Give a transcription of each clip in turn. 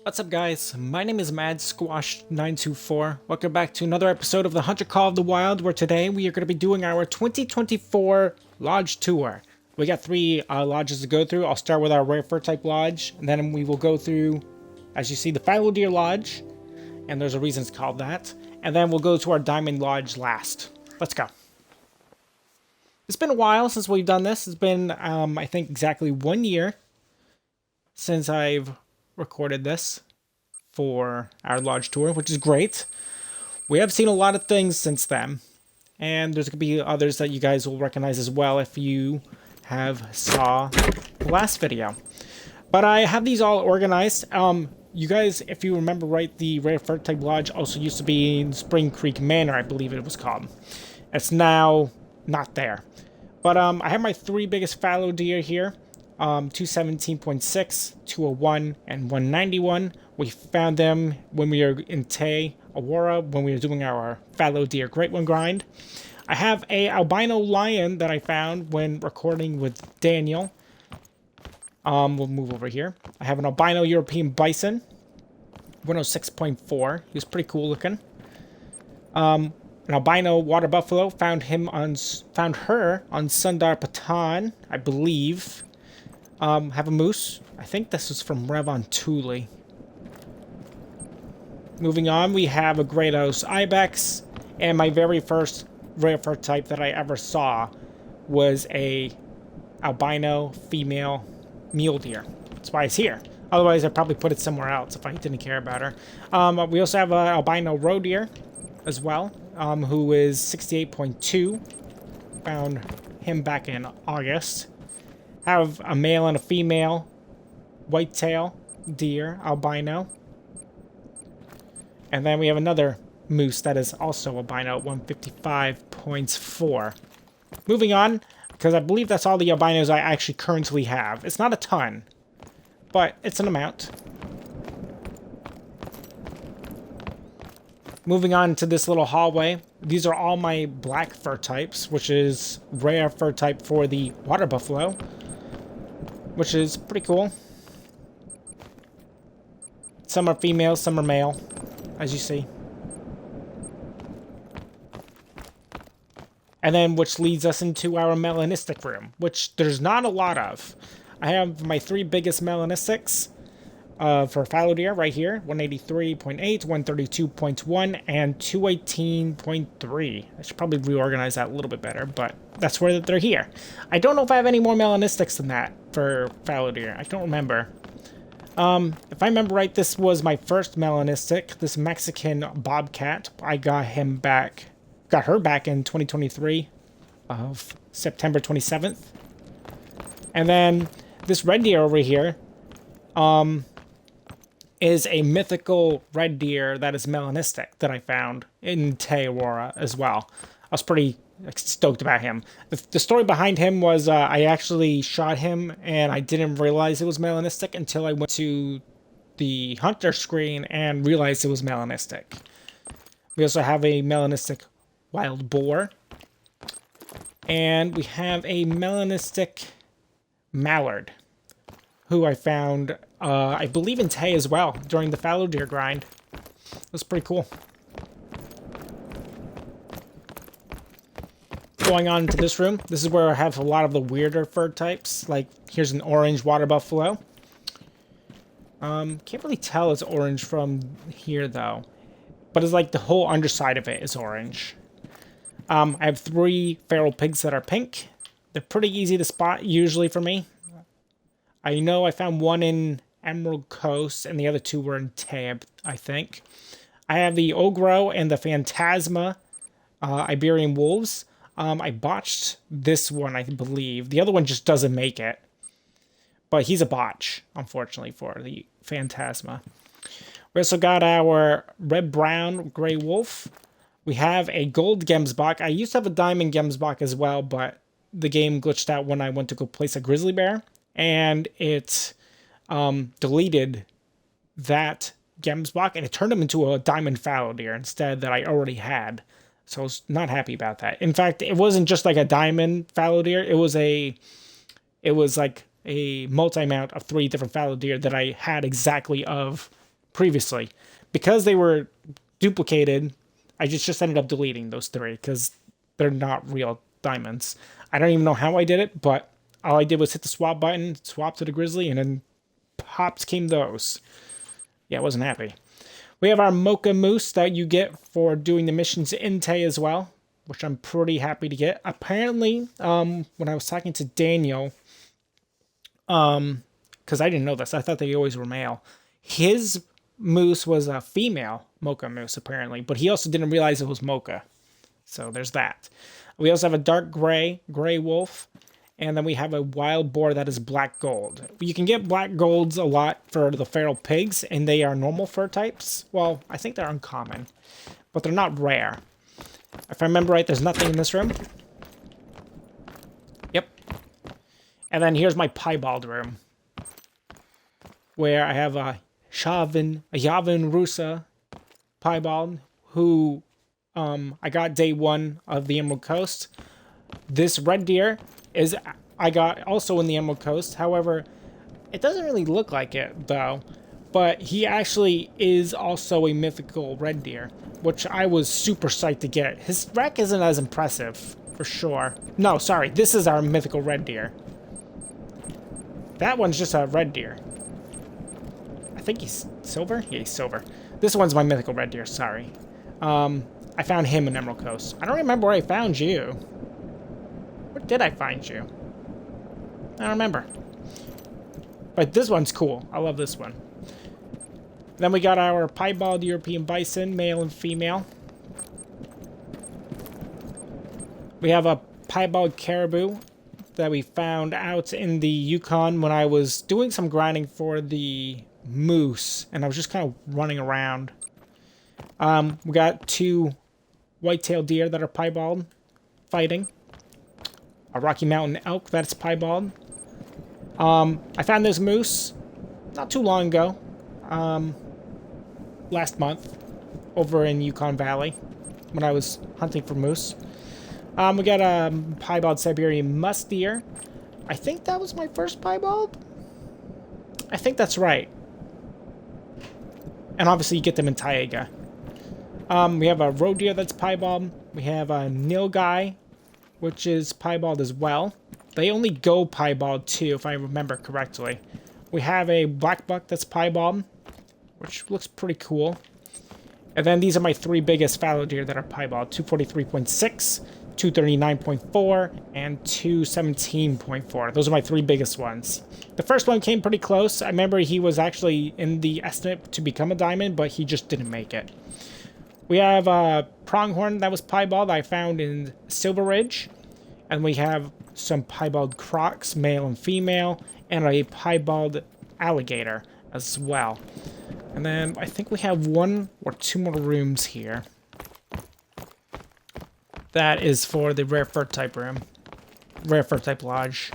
What's up guys, my name is MadSquash924. Welcome back to another episode of the Hunter Call of the Wild, where today we are going to be doing our 2024 Lodge Tour. We got three lodges to go through. I'll start with our rare fur type lodge, and then we will go through, as you see, the Fallow Deer Lodge, and there's a reason it's called that, and then we'll go to our Diamond Lodge last. Let's go. It's been a while since we've done this. It's been, I think, exactly 1 year since I've recorded this for our lodge tour, which is great. We have seen a lot of things since then, and there's going to be others that you guys will recognize as well if you have saw the last video. But I have these all organized. You guys, if you remember right, the rare fur type lodge also used to be in Spring Creek Manor, I believe it was called. It's now not there. But I have my three biggest fallow deer here. 217.6, 201, and 191. We found them when we were in Tay, Aurora, when we were doing our fallow deer great one grind. I have a albino lion that I found when recording with Daniel. We'll move over here. I have an albino European bison, 106.4. He was pretty cool looking. An albino water buffalo, found her on Sundar Patan, I believe. Have a moose. I think this is from Revon Thule. Moving on, we have a Great-Ouse Ibex, and my very first rare fur type that I ever saw was a albino female mule deer. That's why it's here. Otherwise, I'd probably put it somewhere else if I didn't care about her. We also have an albino roe deer as well, who is 68.2. Found him back in August. Have a male and a female whitetail deer, albino. And then we have another moose that is also albino at 155.4. Moving on, because I believe that's all the albinos I actually currently have. It's not a ton, but it's an amount. Moving on to this little hallway. These are all my black fur types, which is rare fur type for the water buffalo, which is pretty cool. Some are female, some are male, as you see. And then, which leads us into our melanistic room, which there's not a lot of. I have my three biggest melanistics for fallow deer right here, 183.8, 132.1, and 218.3. I should probably reorganize that a little bit better, but that's where they're here. I don't know if I have any more melanistics than that for fallow deer. I don't remember. If I remember right, this was my first melanistic, this Mexican bobcat. I got her back in 2023 of September 27th. And then this red deer over here, is a mythical red deer that is melanistic that I found in Tay, Aurora as well. I was pretty stoked about him. The story behind him was I actually shot him and I didn't realize it was melanistic until I went to the hunter screen and realized it was melanistic. We also have a melanistic wild boar. And we have a melanistic mallard, who I found, I believe in Tay as well, during the fallow deer grind. It was pretty cool. Going on to this room, this is where I have a lot of the weirder fur types. Like, here's an orange water buffalo. Can't really tell it's orange from here, though. But it's like the whole underside of it is orange. I have three feral pigs that are pink. They're pretty easy to spot, usually, for me. I know I found one in Emerald Coast, and the other two were in Tab, I think. I have the Ogro and the Phantasma Iberian Wolves. I botched this one, I believe. The other one just doesn't make it. But he's a botch, unfortunately, for the Phantasma. We also got our red-brown gray wolf. We have a gold Gemsbok. I used to have a diamond Gemsbok as well, but the game glitched out when I went to go place a grizzly bear. And it deleted that Gemsbok, and it turned him into a diamond fallow deer instead that I already had. So I was not happy about that. In fact, it wasn't just like a diamond fallow deer. It was like a multi-mount of 3 different fallow deer that I had exactly of previously. Because they were duplicated, I just ended up deleting those 3 because they're not real diamonds. I don't even know how I did it, but all I did was hit the swap button, swap to the grizzly, and then pops came those. Yeah, I wasn't happy. We have our Mocha Moose that you get for doing the missions in Tay as well, which I'm pretty happy to get. Apparently, when I was talking to Daniel, because I didn't know this, I thought they always were male. His moose was a female Mocha Moose, apparently, but he also didn't realize it was Mocha. So there's that. We also have a dark gray wolf, and then we have a wild boar that is black gold. You can get black golds a lot for the feral pigs, and they are normal fur types. Well, I think they're uncommon, but they're not rare. If I remember right, there's nothing in this room. Yep. And then here's my piebald room, where I have a Yavin Rusa piebald, who I got day 1 of the Emerald Coast. This red deer is I got also in the Emerald Coast. However, it doesn't really look like it, though. But he actually is also a mythical red deer, which I was super psyched to get. His rack isn't as impressive, for sure. No, sorry, this is our mythical red deer. That one's just a red deer. I think he's silver? Yeah, he's silver. This one's my mythical red deer, sorry. I found him in Emerald Coast. I don't remember where I found you. Where did I find you? I don't remember. But this one's cool. I love this one. Then we got our piebald European bison, male and female. We have a piebald caribou that we found out in the Yukon when I was doing some grinding for the moose, and I was just kind of running around. We got 2 white-tailed deer that are piebald fighting. A Rocky Mountain elk that's piebald. I found this moose not too long ago, last month, over in Yukon Valley when I was hunting for moose. We got a piebald Siberian musk deer. I think that was my first piebald. I think that's right. And obviously you get them in Taiga. We have a roe deer that's piebald. We have a nilgai, which is piebald as well. They only go piebald too, if I remember correctly. We have a black buck that's piebald, which looks pretty cool. And then these are my 3 biggest fallow deer that are piebald: 243.6, 239.4, and 217.4. Those are my 3 biggest ones. The first one came pretty close. I remember he was actually in the estimate to become a diamond, but he just didn't make it. We have a pronghorn that was piebald I found in Silver Ridge. And we have some piebald crocs, male and female, and a piebald alligator as well. And then I think we have 1 or 2 more rooms here. That is for the rare fur type room. Rare fur type lodge.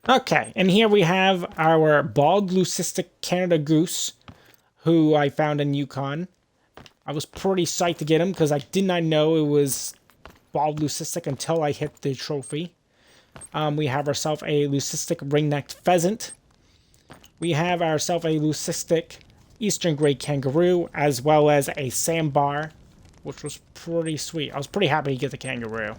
Okay, and here we have our bald leucistic Canada goose, who I found in Yukon. I was pretty psyched to get him because I did not know it was bald leucistic until I hit the trophy. We have ourselves a leucistic ring-necked pheasant. We have ourselves a leucistic eastern grey kangaroo, as well as a sandbar, which was pretty sweet. I was pretty happy to get the kangaroo.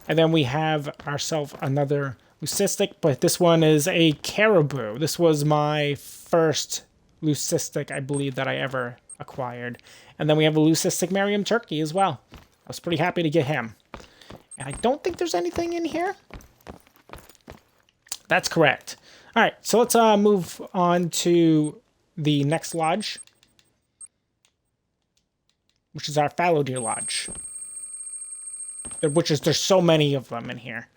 And then we have ourselves another leucistic, but this one is a caribou. This was my first leucistic, I believe, that I ever acquired. And then we have a leucistic Merriam turkey as well. I was pretty happy to get him. And I don't think there's anything in here. That's correct. All right, so let's move on to the next lodge, which is our fallow deer lodge. There's so many of them in here.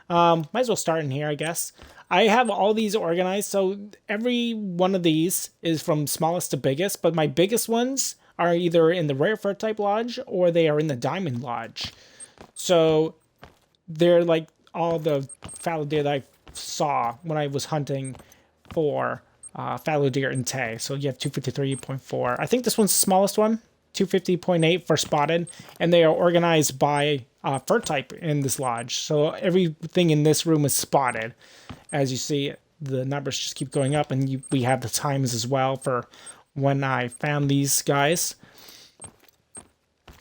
Might as well start in here, I guess. I have all these organized, so every one of these is from smallest to biggest, but my biggest ones are either in the rare fur type lodge or they are in the diamond lodge. So they're like all the fallow deer that I saw when I was hunting for fallow deer in Tay. So you have 253.4. I think this one's the smallest one, 250.8 for spotted, and they are organized by fur type in this lodge. So everything in this room is spotted, as you see the numbers just keep going up, and we have the times as well for when I found these guys.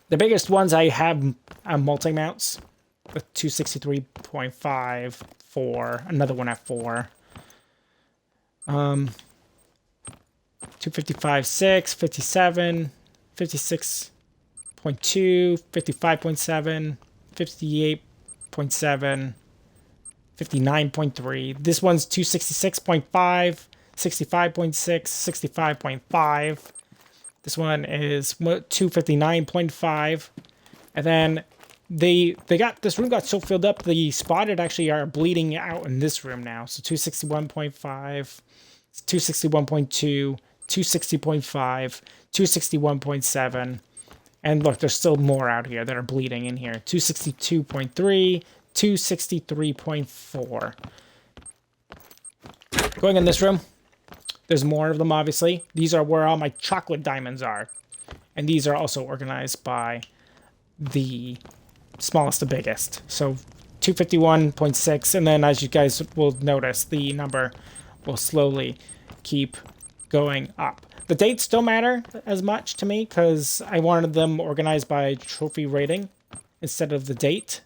The biggest ones I have are multi-mounts, the 263.5, 4, another one at 4. 255, 6, 57, 56.2, 55.7, 58.7, 59.3. This one's 266.5, 65.6, 65.5. This one is 259.5. And then this room got so filled up, the spotted actually are bleeding out in this room now. So 261.5, 261.2, 260.5, 261.7. And look, there's still more out here that are bleeding in here. 262.3, 263.4. Going in this room, there's more of them, obviously. These are where all my chocolate diamonds are. And these are also organized by the smallest to biggest. So 251.6, and then as you guys will notice, the number will slowly keep going up. The dates don't matter as much to me because I wanted them organized by trophy rating instead of the date.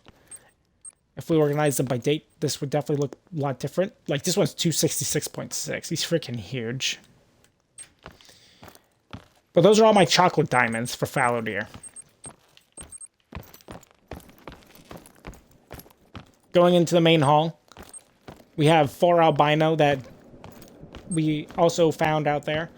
If we organize them by date, this would definitely look a lot different. Like this one's 266.6. He's freaking huge. But those are all my chocolate diamonds for fallow deer. Going into the main hall, we have 4 albino that we also found out there.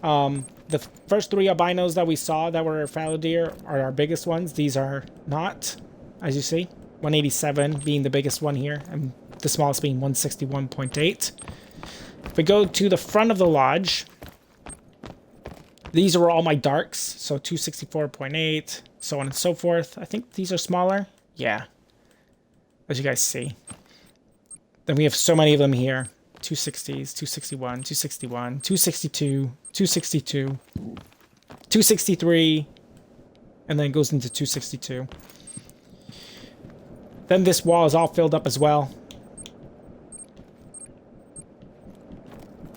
The first 3 albinos that we saw that were fallow deer are our biggest ones. These are not, as you see, 187 being the biggest one here, and the smallest being 161.8. If we go to the front of the lodge, these are all my darks, so 264.8, so on and so forth. I think these are smaller. Yeah, as you guys see. Then we have so many of them here. 260s, 261, 261, 262, 262, 263, and then it goes into 262. Then this wall is all filled up as well.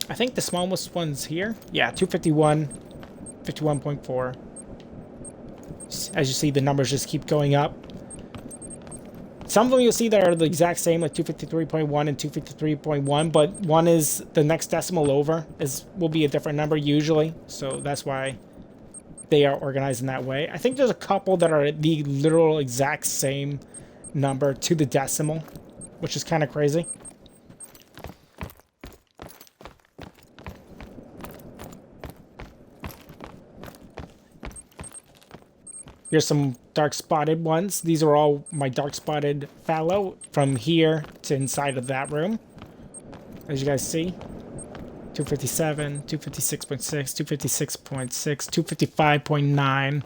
I think the smallest one's here. Yeah, 251, 51.4. As you see, the numbers just keep going up. Some of them you'll see that are the exact same, like 253.1 and 253.1, but one is the next decimal over will be a different number usually, so that's why they are organized in that way. I think there's a couple that are the literal exact same number to the decimal, which is kind of crazy. Here's some dark spotted ones. These are all my dark spotted fallow from here to inside of that room. As you guys see, 257, 256.6, 256.6, 255.9.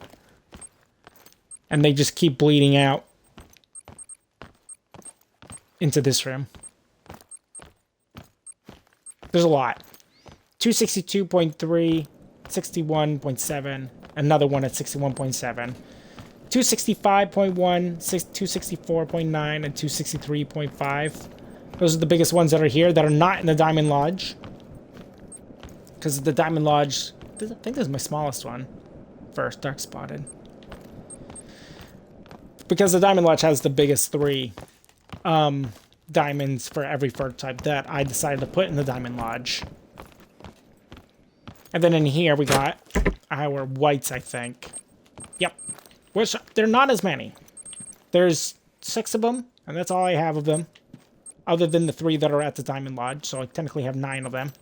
And they just keep bleeding out into this room. There's a lot. 262.3, 61.7, another one at 61.7. 265.1, 264.9, and 263.5. Those are the biggest ones that are here that are not in the Diamond Lodge. Because the Diamond Lodge, I think this is my smallest one. First, dark spotted. Because the Diamond Lodge has the biggest 3 diamonds for every fur type that I decided to put in the Diamond Lodge. And then in here we got our whites, I think. Yep. Which, they're not as many. There's 6 of them, and that's all I have of them. Other than the 3 that are at the Diamond Lodge, so I technically have 9 of them.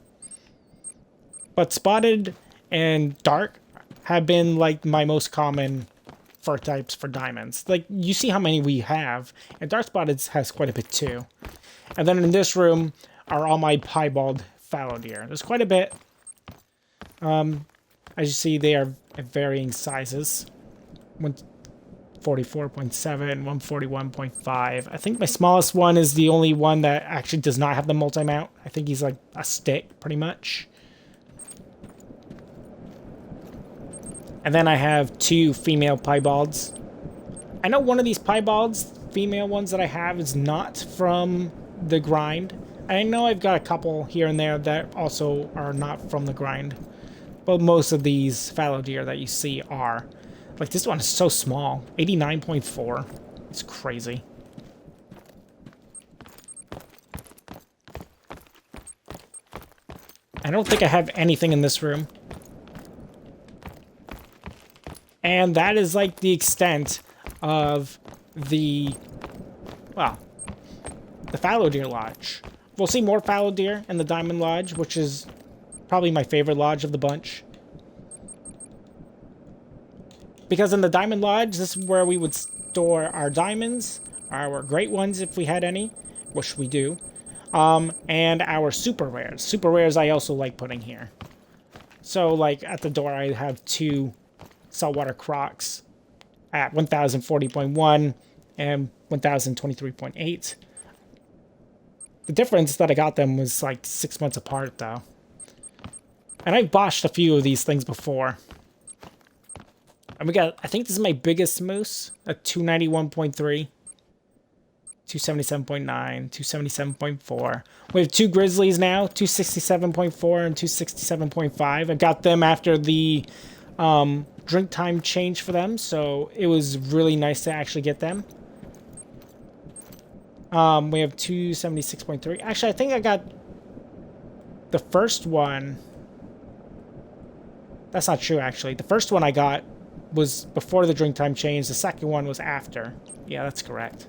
But spotted and dark have been, like, my most common fur types for diamonds. Like, you see how many we have, and dark spotted has quite a bit, too. And then in this room are all my piebald fallow deer. There's quite a bit. As you see, they are at varying sizes. 144.7, 141.5. I think my smallest one is the only one that actually does not have the multi-mount. I think he's like a stick, pretty much. And then I have 2 female piebalds. I know one of these piebalds, female ones that I have, is not from the grind. I know I've got a couple here and there that also are not from the grind. But most of these fallow deer that you see are. Like, this one is so small. 89.4. It's crazy. I don't think I have anything in this room. And that is like the extent of the, well, the fallow deer lodge. We'll see more fallow deer in the diamond lodge, which is probably my favorite lodge of the bunch. Because in the diamond lodge, this is where we would store our diamonds, our great ones if we had any, which we do, and our super rares. Super rares I also like putting here. So, like, at the door I have 2 saltwater crocs at 1040.1 and 1023.8. The difference that I got them was like 6 months apart, though. And I've botched a few of these things before. And we got, I think this is my biggest moose, at 291.3, 277.9, 277.4. We have 2 grizzlies now, 267.4 and 267.5. I got them after the drink time change for them, so it was really nice to actually get them. We have 276.3. Actually, I think I got the first one. That's not true, actually. The first one I got was before the drink time change. The second one was after. Yeah, that's correct.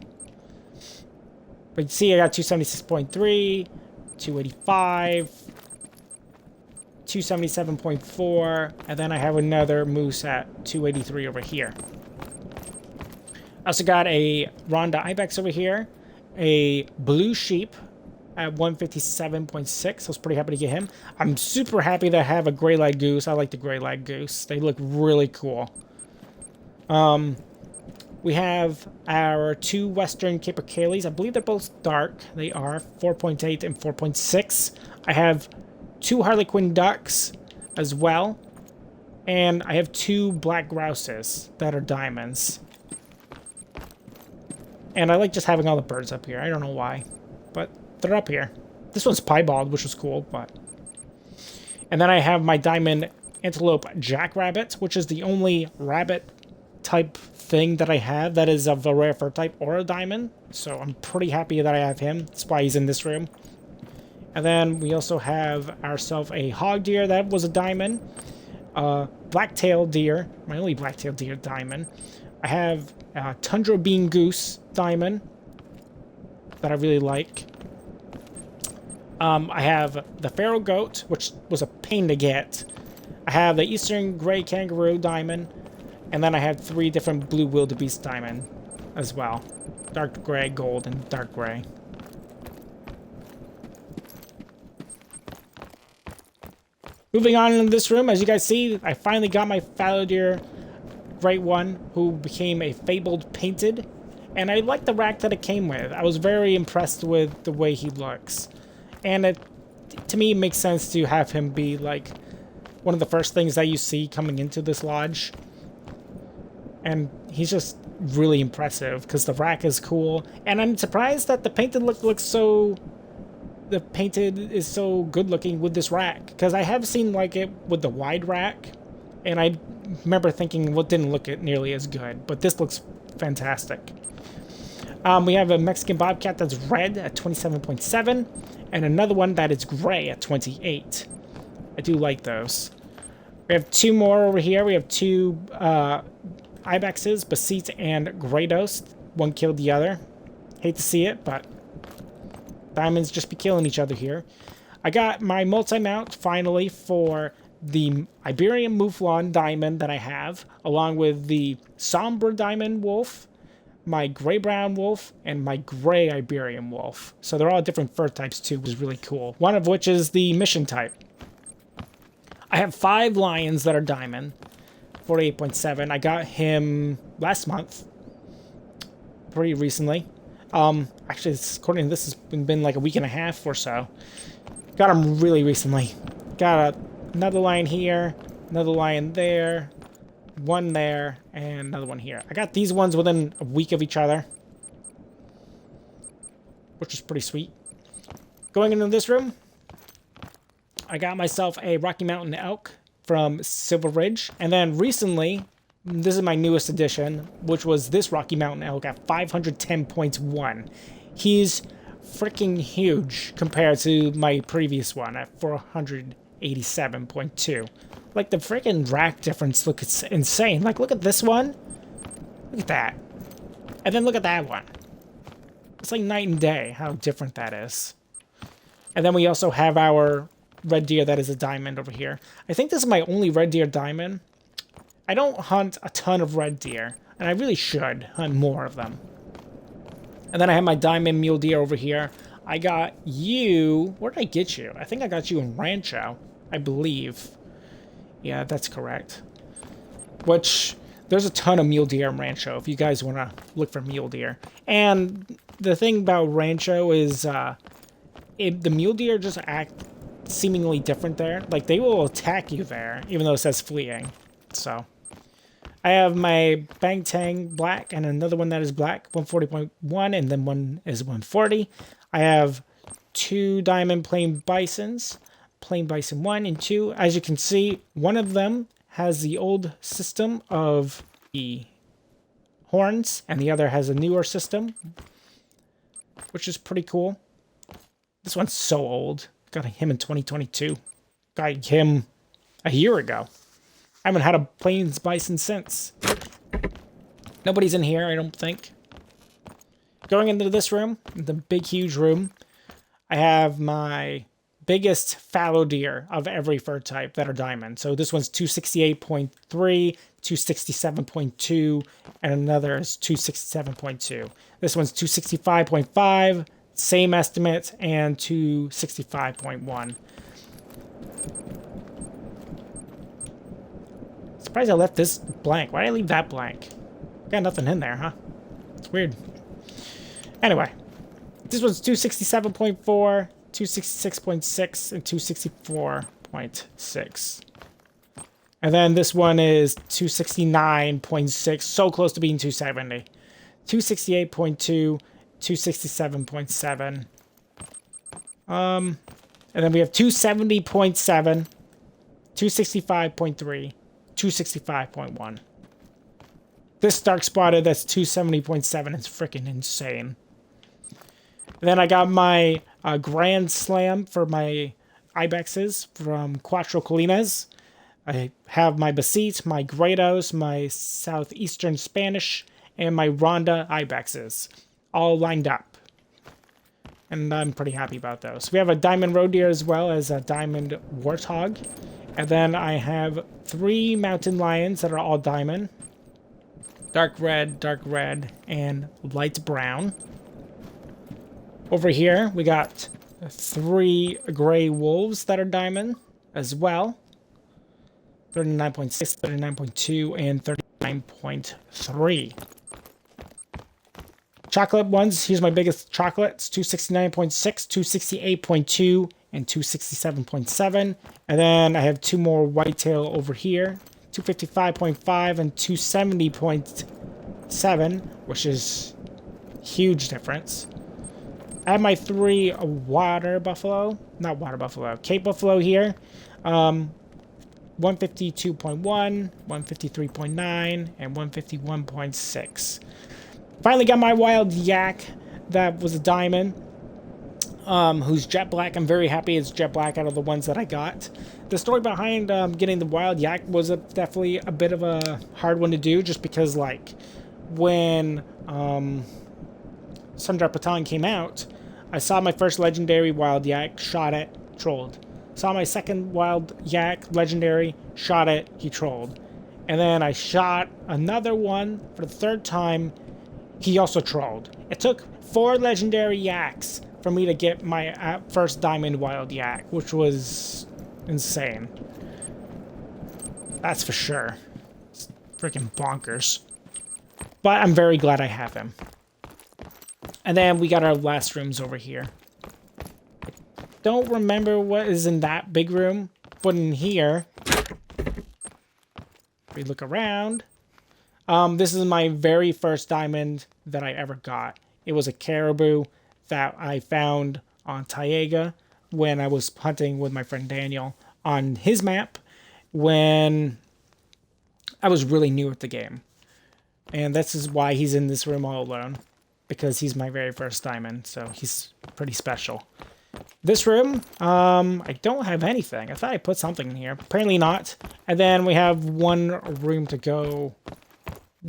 But you see, I got 276.3, 285, 277.4, and then I have another moose at 283 over here. I also got a Ronda Ibex over here, a blue sheep at 157.6. I was pretty happy to get him. I'm super happy that I have a gray-lag goose. I like the gray-lag goose. They look really cool. We have our 2 Western Capercaillies. I believe they're both dark. They are 4.8 and 4.6. I have 2 Harlequin ducks as well. And I have 2 black grouses that are diamonds. And I like just having all the birds up here. I don't know why, but they're up here. This one's piebald, which was cool, but... And then I have my diamond antelope jackrabbit, which is the only rabbit type thing that I have that is of a rare fur type or a diamond. So I'm pretty happy that I have him. That's why he's in this room. And then we also have ourselves a hog deer that was a diamond. Black-tailed deer, my only black-tailed deer diamond. I have a tundra bean goose diamond that I really like. I have the pharaoh goat, which was a pain to get. I have the eastern gray kangaroo diamond. And then I have 3 different blue wildebeest diamond as well. Dark gray, gold, and dark gray. Moving on in this room, as you guys see, I finally got my fallow deer great one, who became a fabled painted. And I like the rack that it came with. I was very impressed with the way he looks. And it, to me, it makes sense to have him be like one of the first things that you see coming into this lodge. And he's just really impressive because the rack is cool. And I'm surprised that the painted look looks so... The painted is so good looking with this rack. Because I have seen like it with the wide rack. And I remember thinking, well, it didn't look nearly as good. But this looks fantastic. We have a Mexican bobcat that's red at 27.7. And another one that is gray at 28. I do like those. We have 2 more over here. We have 2... Ibexes, Basit, and Grados. One killed the other. Hate to see it, but diamonds just be killing each other here. I got my multi-mount finally for the Iberian Mouflon diamond that I have, along with the Sombre diamond wolf, my gray-brown wolf, and my gray Iberian wolf. So they're all different fur types too, which is really cool. One of which is the mission type. I have 5 lions that are diamond. 48.7. I got him last month. Pretty recently. Actually, according to this, it's been like a week and a half or so. Got him really recently. Got another lion here, another lion there, one there, and another one here. I got these ones within a week of each other, which is pretty sweet. Going into this room, I got myself a Rocky Mountain elk from Silver Ridge. And then recently, this is my newest addition, which was this Rocky Mountain elk at 510.1. He's freaking huge compared to my previous one at 487.2. Like, the freaking rack difference looks insane. Like, look at this one. Look at that. And then look at that one. It's like night and day how different that is. And then we also have our red deer that is a diamond over here. I think this is my only red deer diamond. I don't hunt a ton of red deer, and I really should hunt more of them. And then I have my diamond mule deer over here. I got you... Where did I get you? I think I got you in Rancho, I believe. Yeah, that's correct. Which, there's a ton of mule deer in Rancho if you guys want to look for mule deer. And the thing about Rancho is the mule deer just act seemingly different there. Like, they will attack you there, even though it says fleeing. So, I have my Bang Tang black and another one that is black, 140.1, and then one is 140. I have 2 diamond plain bisons, plain bison 1 and 2. As you can see, one of them has the old system of the horns, and the other has a newer system, which is pretty cool. This one's so old. Got him in 2022. Got him a year ago. I haven't had a plains bison since. Nobody's in here, I don't think. Going into this room, the big, huge room, I have my biggest fallow deer of every fur type that are diamond. So this one's 268.3, 267.2, and another is 267.2. This one's 265.5, same estimate, and 265.1. Surprised I left this blank. Why did I leave that blank? Got nothing in there, huh? It's weird. Anyway, this one's 267.4, 266.6, and 264.6. And then this one is 269.6, so close to being 270. 268.2, 267.7. And then we have 270.7, 265.3, 265.1. This dark spotted that's 270.7 is freaking insane. And then I got my Grand Slam for my ibexes from Cuatro Colinas. I have my Besit, my Gredos, my Southeastern Spanish, and my Ronda ibexes all lined up. And I'm pretty happy about those. We have a diamond roe deer as well as a diamond warthog. And then I have 3 mountain lions that are all diamond. Dark red, and light brown. Over here, we got 3 gray wolves that are diamond as well. 39.6, 39.2, and 39.3. Chocolate ones, here's my biggest chocolates, 269.6, 268.2, and 267.7. And then I have 2 more whitetail over here, 255.5 and 270.7, which is huge difference. I have my 3 water buffalo, not water buffalo, Cape buffalo here. 152.1, 153.9, and 151.6. Finally got my wild yak that was a diamond, who's jet black. I'm very happy it's jet black out of the ones that I got. The story behind getting the wild yak was definitely a bit of a hard one to do, just because, like, when Sundar Patan came out, I saw my first legendary wild yak, shot it, trolled. Saw my second wild yak, legendary, shot it, he trolled. And then I shot another one for the 3rd time, he also trolled. It took 4 legendary yaks for me to get my first diamond wild yak, which was insane. That's for sure. It's freaking bonkers. But I'm very glad I have him. And then we got our last rooms over here. Don't remember what is in that big room, but in here, we look around. This is my very first diamond that I ever got. It was a caribou that I found on Taiga when I was hunting with my friend Daniel on his map when I was really new at the game. And this is why he's in this room all alone, because he's my very first diamond, so he's pretty special. This room, I don't have anything. I thought I put something in here. Apparently not. And then we have one room to go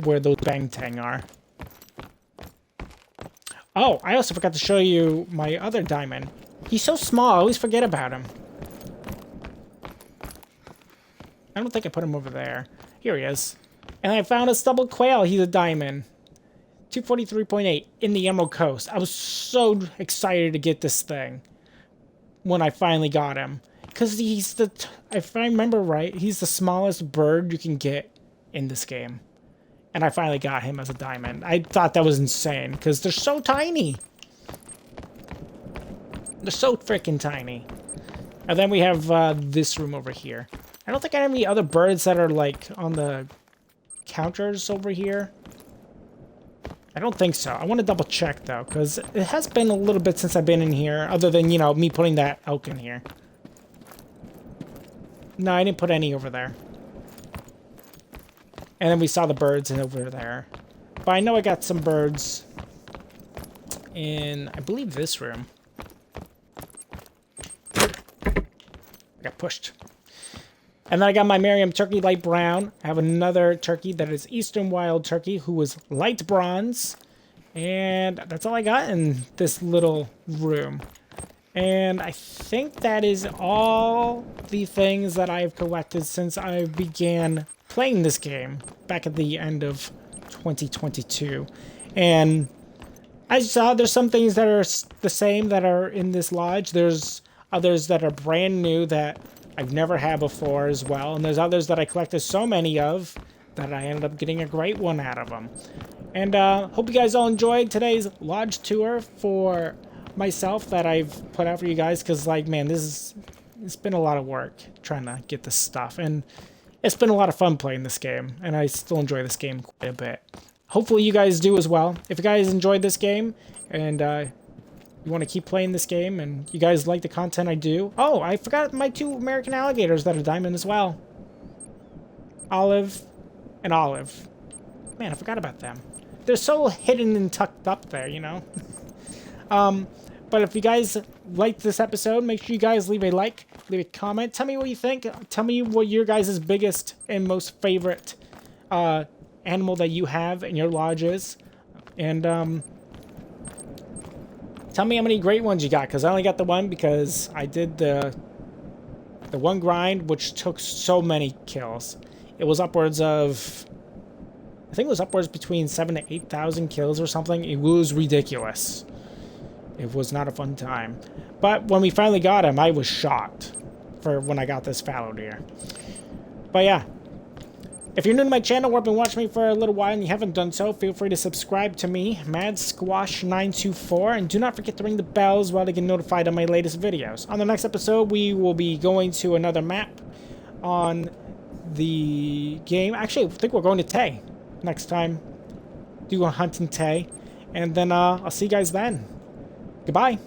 where those bang tang are. Oh, I also forgot to show you my other diamond. He's so small, I always forget about him. I don't think I put him over there. Here he is. And I found a stubble quail. He's a diamond. 243.8 in the Emerald Coast. I was so excited to get this thing when I finally got him. Because he's the, if I remember right, he's the smallest bird you can get in this game. And I finally got him as a diamond. I thought that was insane, because they're so tiny. They're so freaking tiny. And then we have this room over here. I don't think I have any other birds that are, like, on the counters over here. I don't think so. I want to double check, though, because it has been a little bit since I've been in here, other than, you know, me putting that elk in here. No, I didn't put any over there. And then we saw the birds over there. But I know I got some birds in, I believe, this room. I got pushed. And then I got my Merriam turkey light brown. I have another turkey that is Eastern wild turkey who is light bronze. And that's all I got in this little room. And I think that is all the things that I've collected since I began playing this game back at the end of 2022. And I saw there's some things that are the same that are in this lodge. There's others that are brand new that I've never had before as well. And there's others that I collected so many of that I ended up getting a great one out of them. And hope you guys all enjoyed today's lodge tour for myself that I've put out for you guys. Because, like, man, it's been a lot of work trying to get this stuff. And it's been a lot of fun playing this game, and I still enjoy this game quite a bit. Hopefully you guys do as well. If you guys enjoyed this game, and you want to keep playing this game, and you guys like the content I do... Oh, I forgot my two American alligators that are diamond as well. Olive and Olive. Man, I forgot about them. They're so hidden and tucked up there, you know? But if you guys liked this episode, make sure you guys leave a like, leave a comment. Tell me what you think. Tell me what your guys' biggest and most favorite animal that you have in your lodge is. And tell me how many great ones you got, because I only got the one because I did the one grind, which took so many kills. It was upwards of... I think it was upwards between 7,000 to 8,000 kills or something. It was ridiculous. It was not a fun time. But when we finally got him, I was shocked for when I got this fallow deer. But yeah. If you're new to my channel or have been watching me for a little while and you haven't done so, feel free to subscribe to me, MadSquash924, and do not forget to ring the bell as well to get notified of my latest videos. On the next episode, we will be going to another map on the game. Actually, I think we're going to Tay next time. Do a hunt in Tay. And then I'll see you guys then. Goodbye.